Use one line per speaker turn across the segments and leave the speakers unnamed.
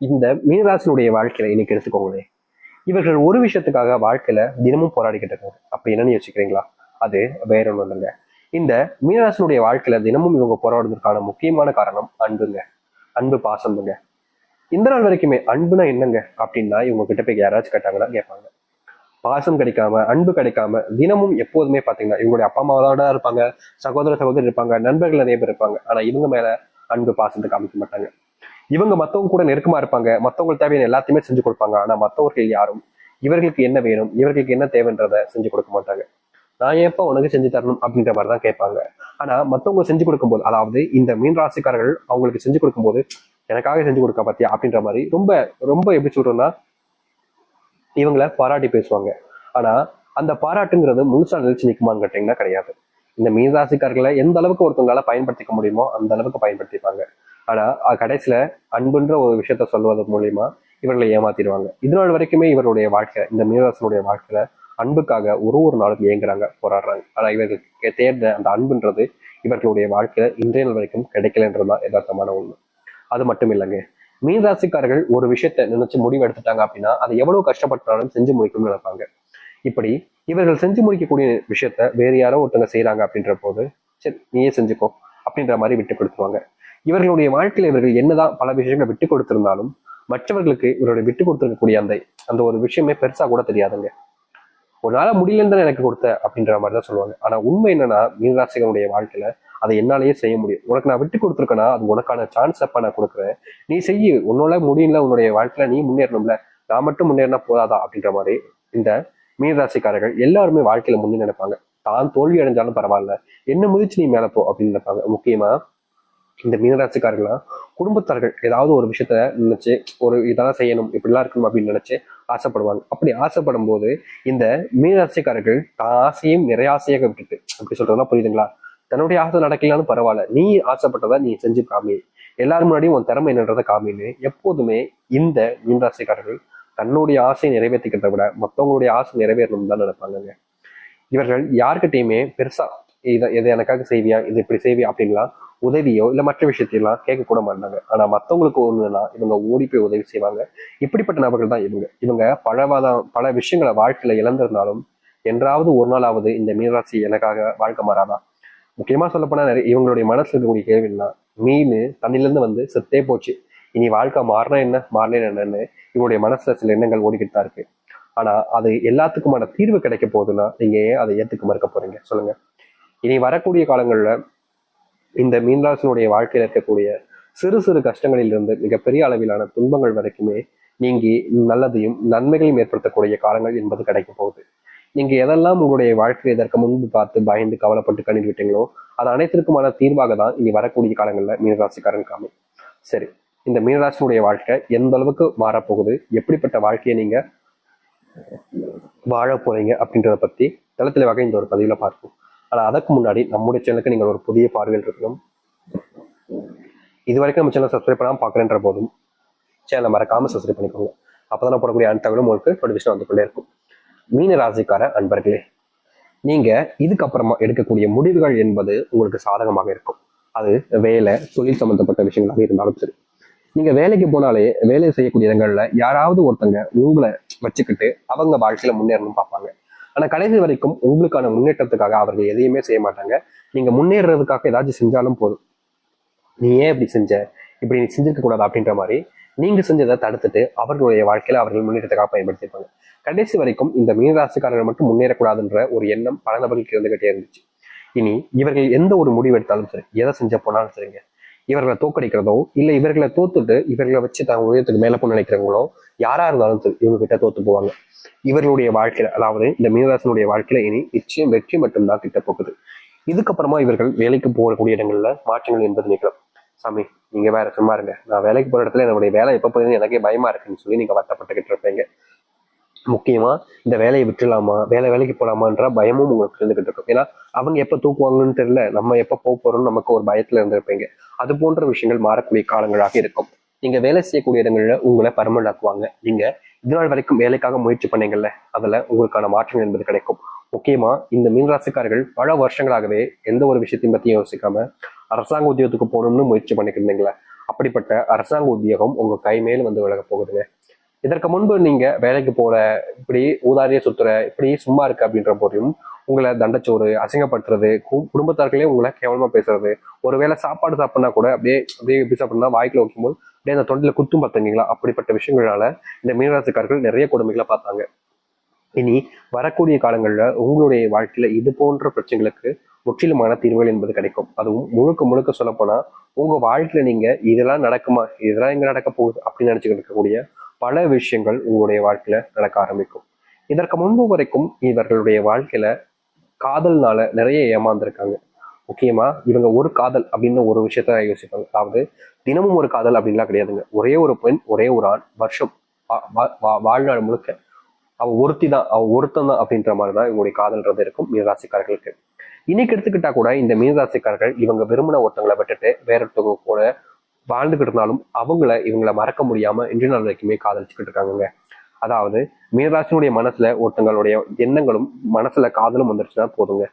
இந்த மீனராசினுடைய வாழ்க்கையில இன்னைக்கு எடுத்துக்கோங்களேன். இவர்கள் ஒரு விஷயத்துக்காக வாழ்க்கையில தினமும் போராடிக்கிட்டு இருக்காங்க. அப்படி என்னன்னு யோசிக்கிறீங்களா? அது வேற ஒண்ணும் இல்லைங்க. இந்த மீனராசினுடைய வாழ்க்கையில தினமும் இவங்க போராடுவதற்கான முக்கியமான காரணம் அன்புங்க. அன்பு பாசம்ங்க. இந்த நாள் வரைக்குமே அன்புனா என்னங்க அப்படின்னா இவங்க கிட்ட போய் யாராச்சும் கேட்டாங்கன்னா கேட்பாங்க. பாசம் கிடைக்காம, அன்பு கிடைக்காம தினமும் எப்போதுமே பாத்தீங்கன்னா இவங்களுடைய அப்பா அம்மாவோட இருப்பாங்க, சகோதர சகோதரி இருப்பாங்க, நண்பர்கள் நிறைய பேர் இருப்பாங்க. ஆனா இவங்க மேல அன்பு பாசத்தை காமிக்க மாட்டாங்க. இவங்க மத்தவங்க கூட நெருக்கமா இருப்பாங்க, மத்தவங்களுக்கு தேவையான எல்லாத்தையுமே செஞ்சு கொடுப்பாங்க. ஆனா மத்தவர்கள் யாரும் இவர்களுக்கு என்ன வேணும், இவர்களுக்கு என்ன தேவைன்றத செஞ்சு கொடுக்க மாட்டாங்க. நான் ஏப்ப உனக்கு செஞ்சு தரணும் அப்படின்ற மாதிரிதான் கேட்பாங்க. ஆனா மத்தவங்க செஞ்சு கொடுக்கும்போது, அதாவது இந்த மீன் ராசிக்காரர்கள் அவங்களுக்கு செஞ்சு கொடுக்கும்போது எனக்காக செஞ்சு கொடுக்க பாத்தியா அப்படின்ற மாதிரி ரொம்ப ரொம்ப எப்படி சொல்றோம்னா இவங்களை பாராட்டி பேசுவாங்க. ஆனா அந்த பாராட்டுங்கிறது முழுசா நிலைச்சு நிற்குமான்னு கேட்டீங்கன்னா கிடையாது. இந்த மீன் ராசிக்காரர்களை எந்த அளவுக்கு ஒருத்தவங்களால பயன்படுத்திக்க முடியுமோ அந்த அளவுக்கு பயன்படுத்திப்பாங்க. ஆனா கடைசியில அன்புன்ற ஒரு விஷயத்த சொல்வது மூலியமா இவர்களை ஏமாத்திடுவாங்க. இது நாள் வரைக்குமே இவருடைய வாழ்க்கை, இந்த மீனராசனுடைய வாழ்க்கையில அன்புக்காக ஒரு ஒரு நாளும் ஏங்குறாங்க, போராடுறாங்க. ஆனா இவர்களுக்கு தேர்ந்த அந்த அன்புன்றது இவர்களுடைய வாழ்க்கையில இன்றைய நாள் வரைக்கும் கிடைக்கலன்றதுதான் யதார்த்தமான உண்மை. அது மட்டும் இல்லைங்க. மீன் ராசிக்காரர்கள் ஒரு விஷயத்த நினைச்சு முடிவு எடுத்துட்டாங்க அப்படின்னா அதை எவ்வளவு கஷ்டப்பட்டாலும் செஞ்சு முடிக்கணும்னு நினைப்பாங்க. இப்படி இவர்கள் செஞ்சு முடிக்கக்கூடிய விஷயத்த வேற யாரோ ஒருத்தவங்க செய்யறாங்க அப்படின்ற போது சரி நீயே செஞ்சுக்கோ அப்படின்ற மாதிரி விட்டு கொடுத்துருவாங்க. இவர்களுடைய வாழ்க்கையில இவர்கள் என்னதான் பல விஷயங்களை விட்டு கொடுத்திருந்தாலும் மற்றவர்களுக்கு இவருடைய விட்டு கொடுத்திருக்கக்கூடிய அந்த அந்த ஒரு விஷயமே பெருசா கூட தெரியாதுங்க. ஒரு நாள முடியலன்னு தானே எனக்கு கொடுத்த அப்படின்ற மாதிரி தான் சொல்லுவாங்க. ஆனா உண்மை என்னன்னா மீனராசிகளுடைய வாழ்க்கையில அதை என்னாலேயே செய்ய முடியும், உனக்கு நான் விட்டு கொடுத்துருக்கேன்னா அது உனக்கான சான்ஸ் அப்ப நான் கொடுக்குறேன், நீ செய்ய, உன்னால முடியல, உன்னுடைய வாழ்க்கையில நீ முன்னேறணும்ல, நான் மட்டும் முன்னேறினா போதாதா அப்படின்ற மாதிரி இந்த மீனராசிக்காரர்கள் எல்லாருமே வாழ்க்கையில முன்னே நினைப்பாங்க. தான் தோல்வி அடைஞ்சாலும் பரவாயில்ல, என்ன முதிச்சு நீ மேல போ அப்படின்னு நினைப்பாங்க. முக்கியமா இந்த மீனராசிக்காரர்கள்லாம் குடும்பத்தார்கள் ஏதாவது ஒரு விஷயத்த நினைச்சு ஒரு இதெல்லாம் செய்யணும், இப்படிலாம் இருக்கணும் அப்படின்னு நினைச்சு ஆசைப்படுவாங்க. அப்படி ஆசைப்படும் போது இந்த மீனராசிக்காரர்கள் தான் ஆசையும் நிறைய ஆசையாக விட்டுட்டு, அப்படி சொல்றதுலாம் புரியுதுங்களா, தன்னுடைய ஆசை நடக்கலான்னு பரவாயில்ல, நீ ஆசைப்பட்டதை நீ செஞ்சு காமி, எல்லாரும் முன்னாடியும் உன் திறமை என்னன்றதை காமின்னு எப்போதுமே இந்த மீனராசிக்காரர்கள் தன்னுடைய ஆசையை நிறைவேற்றிக்கிறத விட மற்றவங்களுடைய ஆசை நிறைவேறணும் தான் நினைப்பாங்க. இவர்கள் யாருக்கிட்டையுமே பெருசா இதை எனக்காக செய்வியா, இது இப்படி செய்வியா அப்படின்லாம் உதவியோ இல்ல மற்ற விஷயத்தையெல்லாம் கேட்க கூட மாட்டாங்க. ஆனா மத்தவங்களுக்கு ஒண்ணுன்னா இவங்க ஓடி போய் உதவி செய்வாங்க. இப்படிப்பட்ட நபர்கள் தான் இவங்க. இவங்க பல விஷயங்களை வாழ்க்கையில இழந்திருந்தாலும் என்றாவது ஒரு நாளாவது இந்த மீனராசி எனக்காக வாழ்க்கை மாறாதா. முக்கியமா சொல்ல போனா நிறைய இவங்களுடைய மனசுல இருக்கக்கூடிய கேள்வின்னா, மீன் தண்ணில இருந்து வந்து செத்தே போச்சு, இனி வாழ்க்கை மாறினா என்ன மாறினா என்னன்னு இவங்களுடைய மனசுல சில எண்ணங்கள் ஓடிக்கிட்டு தான் இருக்கு. ஆனா அது எல்லாத்துக்குமான தீர்வு கிடைக்க போகுதுன்னா நீங்க ஏன் அதை ஏத்துக்க மறுக்க போறீங்க சொல்லுங்க. இனி வரக்கூடிய காலங்கள்ல இந்த மீனராசினுடைய வாழ்க்கையில இருக்கக்கூடிய சிறு சிறு கஷ்டங்களில் இருந்து மிகப்பெரிய அளவிலான துன்பங்கள் வரைக்குமே நீங்கி நல்லதையும் நன்மைகளையும் ஏற்படுத்தக்கூடிய காலங்கள் என்பது கிடைக்க போகுது. நீங்க எதெல்லாம் உங்களுடைய வாழ்க்கையை இதற்கு முன்பு பார்த்து பயந்து கவலைப்பட்டு கண்ணீர் விட்டீங்களோ அது அனைத்திற்குமான தீர்வாக தான் இனி வரக்கூடிய காலங்கள்ல மீனராசிக்காரன் காமி. சரி, இந்த மீனராசினுடைய வாழ்க்கை எந்த அளவுக்கு மாறப்போகுது, எப்படிப்பட்ட வாழ்க்கையை நீங்க வாழ போறீங்க அப்படின்றத பத்தி தெளிவாக இந்த ஒரு பதிவுல பார்ப்போம். ஆனா அதற்கு முன்னாடி நம்முடைய சேனலுக்கு நீங்கள் ஒரு புதிய பார்வையில் இருக்கணும். இது வரைக்கும் நம்ம சேனல் சப்ஸ்கிரைப் பண்ணாம பாக்குறேன்ற போதும் சேனலை மறக்காம சப்ஸ்கிரைப் பண்ணிக்கோங்க. அப்பதான் போடக்கூடிய அனைத்து தகவலும் உங்களுக்கு நோட்டிஃபிகேஷன் வந்து கொண்டே இருக்கும். மீன ராசிக்கார அன்பர்களே, நீங்க இதுக்கப்புறமா எடுக்கக்கூடிய முடிவுகள் என்பது உங்களுக்கு சாதகமாக இருக்கும். அது வேலை தொழில் சம்பந்தப்பட்ட விஷயங்களாக இருந்தாலும் சரி. நீங்க வேலைக்கு போனாலே வேலை செய்யக்கூடிய இடங்கள்ல யாராவது ஒருத்தங்க உங்களை வச்சுக்கிட்டு அவங்க வாழ்க்கையில முன்னேறணும் பார்ப்பாங்க. ஆனா கடைசி வரைக்கும் உங்களுக்கான முன்னேற்றத்துக்காக அவர்கள் எதையுமே செய்ய மாட்டாங்க. நீங்க முன்னேறதுக்காக ஏதாச்சும் செஞ்சாலும் போதும், நீ ஏன் இப்படி செஞ்ச, இப்படி நீ செஞ்சிருக்க கூடாது அப்படின்ற மாதிரி நீங்க செஞ்சதை தடுத்துட்டு அவர்களுடைய வாழ்க்கையில அவர்கள் முன்னேற்றத்துக்காக பயன்படுத்தியிருப்பாங்க. கடைசி வரைக்கும் இந்த மீனராசிக்காரர்கள் மட்டும் முன்னேறக்கூடாதுன்ற ஒரு எண்ணம் பல நபர்களுக்கு இருந்துகிட்டே இருந்துச்சு. இனி இவர்கள் எந்த ஒரு முடிவு எடுத்தாலும் சரி, எதை செஞ்ச போனாலும் சரிங்க, இவர்களை தோக்கடிக்கிறதோ இல்ல இவர்களை தோத்துட்டு இவர்களை வச்சு தான் உயரத்துக்கு மேல போய் நினைக்கிறவங்களோ யாரா இருந்தாலும் சரி இவங்க கிட்ட தோத்து போவாங்க. இவர்களுடைய வாழ்க்கையில, அதாவது இந்த மீனராசனுடைய வாழ்க்கையில இனி நிச்சயம் வெற்றி மட்டும்தான் கிட்ட போகுது. இதுக்கப்புறமா இவர்கள் வேலைக்கு போகக்கூடிய இடங்கள்ல மாற்றங்கள் என்பது நிகழும். சாமி நீங்க வேற சும்மா இருங்க, நான் வேலைக்கு போற இடத்துல என்னுடைய வேலை எப்ப போகுதுன்னு எனக்கே பயமா இருக்குன்னு சொல்லி நீங்க வருத்தப்பட்டுக்கிட்டு இருப்பீங்க. முக்கியமா இந்த வேலையை விட்டுலாமா, வேலைக்கு போலாமான்ற பயமும் உங்களுக்கு இருந்துகிட்டு இருக்கும். ஏன்னா அவங்க எப்ப தூக்குவாங்கன்னு தெரியல, நம்ம எப்ப போறோம்னு நமக்கு ஒரு பயத்துல இருந்திருப்பீங்க. அது போன்ற விஷயங்கள் மாறக்கூடிய காலங்களாக இருக்கும். நீங்க வேலை செய்யக்கூடிய இடங்கள்ல உங்களை பர்மனன்ட் ஆக்குவாங்க. நீங்க இதனால் வரைக்கும் வேலைக்காக முயற்சி பண்ணீங்கல்ல, அதுல உங்களுக்கான மாற்றம் என்பது கிடைக்கும். முக்கியமா இந்த மீனராசிக்காரர்கள் பல வருஷங்களாகவே எந்த ஒரு விஷயத்தையும் பத்தி யோசிக்காம அரசாங்க உத்தியோகத்துக்கு போகணும்னு முயற்சி பண்ணிட்டு இருந்தீங்களே, அப்படிப்பட்ட அரசாங்க உத்தியோகம் உங்க கை மேல் வந்து விலக போகுதுங்க. இதற்கு முன்பு நீங்க வேலைக்கு போல, இப்படி ஊதாரியே சுத்துற, இப்படி சும்மா இருக்கு அப்படின்ற போதையும் உங்களை தண்டச்சோறு, அசிங்கப்படுத்துறது, குடும்பத்தார்களே உங்களை கேவலமா பேசுறது, ஒருவேளை சாப்பாடு சாப்பிட்னா கூட அப்படியே அப்படியே எப்படி சாப்பிட்னா வாய்க்குள்ள வைக்கும்போது அப்படியே அந்த தொண்டில குத்தும் பார்த்தீங்களா, அப்படிப்பட்ட விஷயங்களால இந்த மீனராசிக்காரர்கள் நிறைய கொடுமைகளை பார்த்தாங்க. இனி வரக்கூடிய காலங்கள்ல உங்களுடைய வாழ்க்கையில இது போன்ற பிரச்சனைகளுக்கு முற்றிலுமான தீர்வுகள் என்பது கிடைக்கும். அதுவும் முழுக்க முழுக்க சொல்ல போனா உங்க வாழ்க்கையில நீங்க இதெல்லாம் நடக்குமா, இதெல்லாம் எங்க நடக்க போகுது அப்படின்னு நினைச்சுக்கிட்டு இருக்கக்கூடிய பல விஷயங்கள் உங்களுடைய வாழ்க்கையில நடக்க ஆரம்பிக்கும். இதற்கு முன்பு வரைக்கும் இவர்களுடைய வாழ்க்கையில காதல்னால நிறைய ஏமாந்துருக்காங்க. முக்கியமா இவங்க ஒரு காதல் அப்படின்னு ஒரு விஷயத்த யோசிப்பாங்க. அதாவது தினமும் ஒரு காதல் அப்படின்லாம் கிடையாதுங்க. ஒரே ஒரு பெண், ஒரே ஒரு ஆண், வருஷம் வாழ்நாள் முழுக்க அவ ஒருத்தி தான், அவ ஒருத்தன் தான் அப்படின்ற மாதிரிதான் இவங்களுடைய காதல்ன்றது இருக்கும் மீனராசிக்காரர்களுக்கு. இன்னைக்கு எடுத்துக்கிட்டா கூட இந்த மீனராசிக்காரர்கள் இவங்க விரும்பின ஒருத்தங்களை விட்டுட்டு வேற ஒருத்தவங்க கூட வாழ்ந்துகிட்டு இருந்தாலும் இவங்களை மறக்க முடியாம இன்று நாள் வரைக்குமே காதலிச்சுக்கிட்டு இருக்காங்க. அதாவது மீனராசினுடைய மனசுல ஒருத்தங்களுடைய எண்ணங்களும் மனசுல காதலும் வந்துருச்சுன்னா போதுங்க,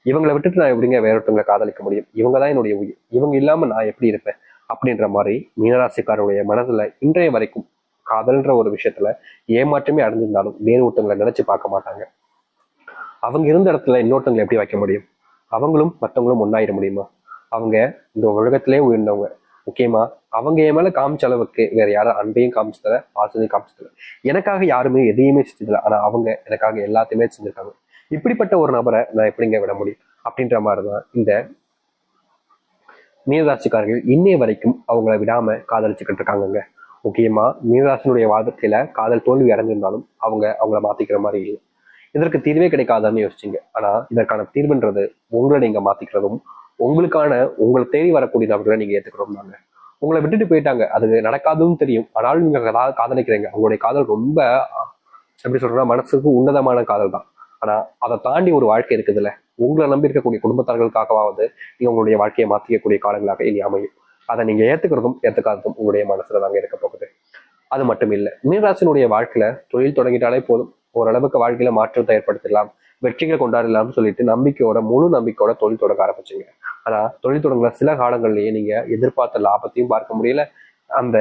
இவங்களை விட்டுட்டு நான் எப்படிங்க வேற ஒருத்தவங்களை காதலிக்க முடியும், இவங்க தான் என்னுடைய உயிர், இவங்க இல்லாம நான் எப்படி இருப்பேன் அப்படின்ற மாதிரி மீனராசிக்காரருடைய மனசுல இன்றைய வரைக்கும் காதல்ன்ற ஒரு விஷயத்துல ஏமாற்றமே அடைஞ்சிருந்தாலும் வேறு ஒருத்தவங்களை நினைச்சு பார்க்க மாட்டாங்க. அவங்க இருந்த இடத்துல இன்னொருத்தவங்களை எப்படி வைக்க முடியும்? அவங்களும் மற்றவங்களும் ஒன்னாயிட முடியுமா? அவங்க இந்த உலகத்திலே உயர்ந்தவங்க. முக்கியமா அவங்க என் மேல காமிச்ச அளவுக்கு வேற யாரும் அன்பையும் காமிச்சதில்ல, பாசத்தையும் காமிச்சதில்ல. எனக்காக யாருமே எதையுமே செஞ்சதில்லை, ஆனா அவங்க எனக்காக எல்லாத்தையுமே செஞ்சிருக்காங்க. இப்படிப்பட்ட ஒரு நபரை நான் எப்படிங்க விட முடியும் அப்படின்ற மாதிரிதான் இந்த மீனராசிக்காரர்கள் இன்னைய வரைக்கும் அவங்கள விடாம காதலிச்சுக்கிட்டு இருக்காங்க. முக்கியமா மீனராசினுடைய வாழ்க்கையில காதல் தோல்வி அடைஞ்சிருந்தாலும் அவங்கள மாத்திக்கிற மாதிரி இல்லை. இதற்கு தீர்வே கிடைக்காதான்னு யோசிச்சிங்க. ஆனா இதற்கான தீர்வுன்றது உங்களை நீங்க மாத்திக்கிறதும், உங்களை தேடி வரக்கூடிய நபர்களை நீங்க ஏத்துக்கிறோம் தாங்க. உங்களை விட்டுட்டு போயிட்டாங்க, அது நடக்காதுன்னு தெரியும், ஆனாலும் நீங்க காதலிக்கிறீங்க. உங்களுடைய காதல் ரொம்ப எப்படி சொல்றேன்னா மனசுக்கு உன்னதமான காதல் தான். ஆனா அதை தாண்டி ஒரு வாழ்க்கை இருக்குதுல்ல, உங்களை நம்பி இருக்கக்கூடிய குடும்பத்தார்களுக்காகவாவது நீங்க உங்களுடைய வாழ்க்கையை மாத்திக்கக்கூடிய காலங்களாக இனி அமையும். அதை நீங்க ஏத்துக்கிறதும் ஏத்துக்காததும் உங்களுடைய மனசுல தாங்க இருக்க போகுது. அது மட்டும் இல்லை, மீனராசினுடைய வாழ்க்கையில தொழில் தொடங்கிட்டாலே போதும், ஓரளவுக்கு வாழ்க்கையில மாற்றத்தை ஏற்படுத்திடலாம், வெற்றிகளை கொண்டாடலாம்னு சொல்லிட்டு முழு நம்பிக்கையோட தொழில் தொடங்க ஆரம்பிச்சுங்க. ஆனா தொழில் தொடங்குற சில காலங்கள்லயே நீங்க எதிர்பார்த்த லாபத்தையும் பார்க்க முடியல, அந்த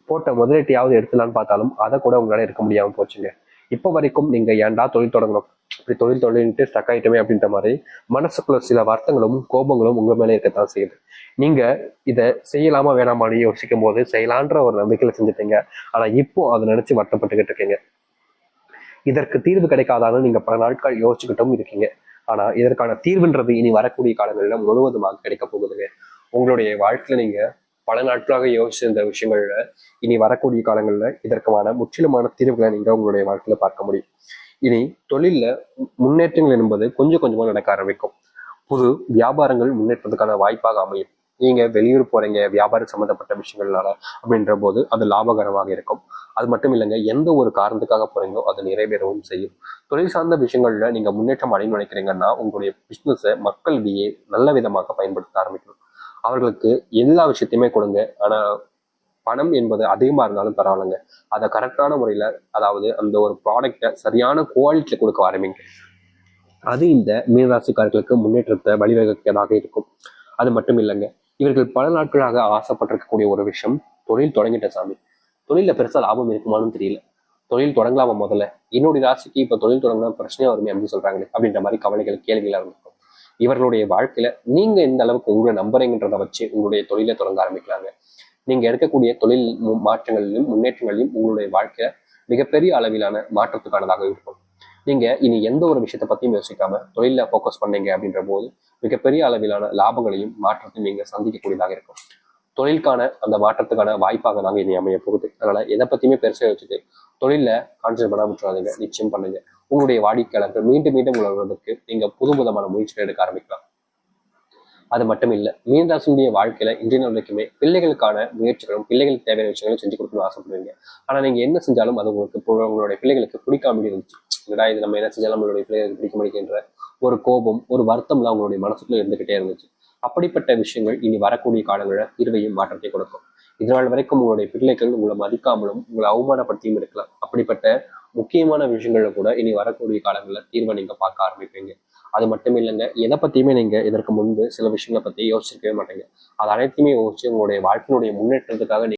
போட்ட முதலீட்டையாவது எடுத்துலான்னு பார்த்தாலும் அதை கூட உங்களால இருக்க முடியாம போச்சுங்க. இப்போ வரைக்கும் நீங்க ஏன்டா தொழில் தொடங்கணும், இப்படி தொழில் தொடங்கிட்டு ஸ்டக் ஆயிட்டுமே அப்படின்ற மாதிரி மனசுக்குள்ள சில வருத்தங்களும் கோபங்களும் உங்க மேலே இருக்கத்தான் செய்யுது. நீங்க இதை செய்யலாமா வேணாமான்னு யோசிக்கும் போது செய்யலான்ற ஒரு நம்பிக்கையில செஞ்சுட்டீங்க. ஆனா இப்போ அதை நினைச்சு வருத்தப்பட்டுக்கிட்டு இருக்கீங்க. இதற்கு தீர்வு கிடைக்காதான்னு நீங்க பல நாட்கள் யோசிச்சுக்கிட்டும் இருக்கீங்க. ஆனா இதற்கான தீர்வுன்றது இனி வரக்கூடிய காலங்களில் முழுவதுமாக கிடைக்க போகுதுங்க. உங்களுடைய வாழ்க்கையில நீங்க பல நாட்களாக யோசிச்சிருந்த விஷயங்கள்ல இனி வரக்கூடிய காலங்கள்ல இதற்கான முற்றிலுமான தீர்வுகளை நீங்க உங்களுடைய வாழ்க்கையில பார்க்க முடியும். இனி தொழில்ல முன்னேற்றங்கள் என்பது கொஞ்சம் கொஞ்சமா நடக்க ஆரம்பிக்கும். புது வியாபாரங்கள் முன்னேற்றத்துக்கான வாய்ப்பாக அமையும். நீங்க வெளியூர் போறீங்க வியாபாரம் சம்மந்தப்பட்ட விஷயங்கள்னால அப்படின்ற போது அது லாபகரமாக இருக்கும். அது மட்டும் இல்லைங்க, எந்த ஒரு காரணத்துக்காக போறீங்களோ அது நிறைவேறவும் செய்யும். தொழில் சார்ந்த விஷயங்கள்ல நீங்க முன்னேற்றம் அடையணும்னு நினைக்கிறீங்கன்னா உங்களுடைய பிசினஸை மக்களிடையே நல்ல விதமாக பயன்படுத்த ஆரம்பிக்கணும். அவர்களுக்கு எல்லா விஷயத்தையுமே கொடுங்க, ஆனா பணம் என்பது அதிகமா இருந்தாலும் பரவாயில்லைங்க, அதை கரெக்டான முறையில, அதாவது அந்த ஒரு ப்ராடக்டை சரியான குவாலிட்டியில கொடுக்க ஆரம்பிங்க. அது இந்த மீனராசிக்காரர்களுக்கு முன்னேற்றத்தை வழிவகுக்கிறதாக இருக்கும். அது மட்டும் இல்லைங்க, இவர்கள் பல நாட்களாக ஆசைப்பட்டிருக்கக்கூடிய ஒரு விஷயம், தொழில் தொடங்கிட்ட சாமி, தொழில பெருசா லாபம் இருக்குமான்னு தெரியல, தொழில் தொடங்கலாமா முதல்ல, என்னுடைய ராசிக்கு இப்ப தொழில் தொடங்கினா பிரச்சனையா வருமே அப்படின்னு சொல்றாங்களே அப்படின்ற மாதிரி கவலைகள் கேள்விகளா இருக்கும். இவர்களுடைய வாழ்க்கையில நீங்க எந்த அளவுக்கு உங்களை நம்புறீங்கன்றதை வச்சு உங்களுடைய தொழிலை தொடங்க ஆரம்பிக்கலாங்க. நீங்க எடுக்கக்கூடிய தொழில் மாற்றங்களிலும் முன்னேற்றங்களிலும் உங்களுடைய வாழ்க்கை மிகப்பெரிய அளவிலான மாற்றத்துக்கானதாக இருக்கும். நீங்க இனி எந்த ஒரு விஷயத்த பத்தியும் யோசிக்காம தொழில போக்கஸ் பண்ணீங்க அப்படின்ற போது மிகப்பெரிய அளவிலான லாபங்களையும் மாற்றத்தையும் நீங்க சந்திக்கக்கூடியதாக இருக்கும். தொழிலுக்கான அந்த மாற்றத்துக்கான வாய்ப்பாக தாங்க இனி அமைய போகுது. அதனால எதை பத்தியுமே பெருசாக வச்சுட்டு தொழில கான்சென்ட்ரேட் பண்ண விட்டுறாதீங்க. நிச்சயம் பண்ணுங்க. உங்களுடைய வாடிக்கையாளர்கள் மீண்டும் மீண்டும் உணர்வதற்கு நீங்க புது விதமான முயற்சிகள் எடுக்க ஆரம்பிக்கலாம். அது மட்டும் இல்லை, மீனராசினுடைய வாழ்க்கையில இன்றைய வரைக்குமே பிள்ளைகளுக்கான முயற்சிகளும் பிள்ளைகளுக்கு தேவையான விஷயங்களும் செஞ்சு கொடுக்கணும்னு ஆசைப்படுவீங்க. ஆனா நீங்க என்ன செஞ்சாலும் அது உங்களுடைய பிள்ளைகளுக்கு பிடிக்காம இருந்துச்சு. இது நம்ம என்ன செஞ்சாலும் நம்மளுடைய பிள்ளைகளுக்கு பிடிக்க முடிக்கின்ற ஒரு கோபம், ஒரு வருத்தம்லாம் உங்களுடைய மனசுக்குள்ள இருந்துகிட்டே இருந்துச்சு. அப்படிப்பட்ட விஷயங்கள் இனி வரக்கூடிய காலங்களில் தீர்வையும் மாற்றத்தை கொடுக்கும். இதனால் வரைக்கும் உங்களுடைய பிள்ளைகள் உங்களை மதிக்காமலும் உங்களை அவமானப்படுத்தியும் இருக்கலாம். அப்படிப்பட்ட முக்கியமான விஷயங்கள்ல கூட இனி வரக்கூடிய காலங்களில் தீர்வை நீங்க பார்க்க ஆரம்பிப்பீங்க. அது மட்டும் இல்லைங்க, எதை பத்தியுமே நீங்க இதற்கு முன்பு சில விஷயங்களை பத்தி யோசிச்சிருக்கவே மாட்டீங்க. அது அனைத்தையுமே யோசிச்சு உங்களுடைய வாழ்க்கையினுடைய முன்னேற்றத்துக்காக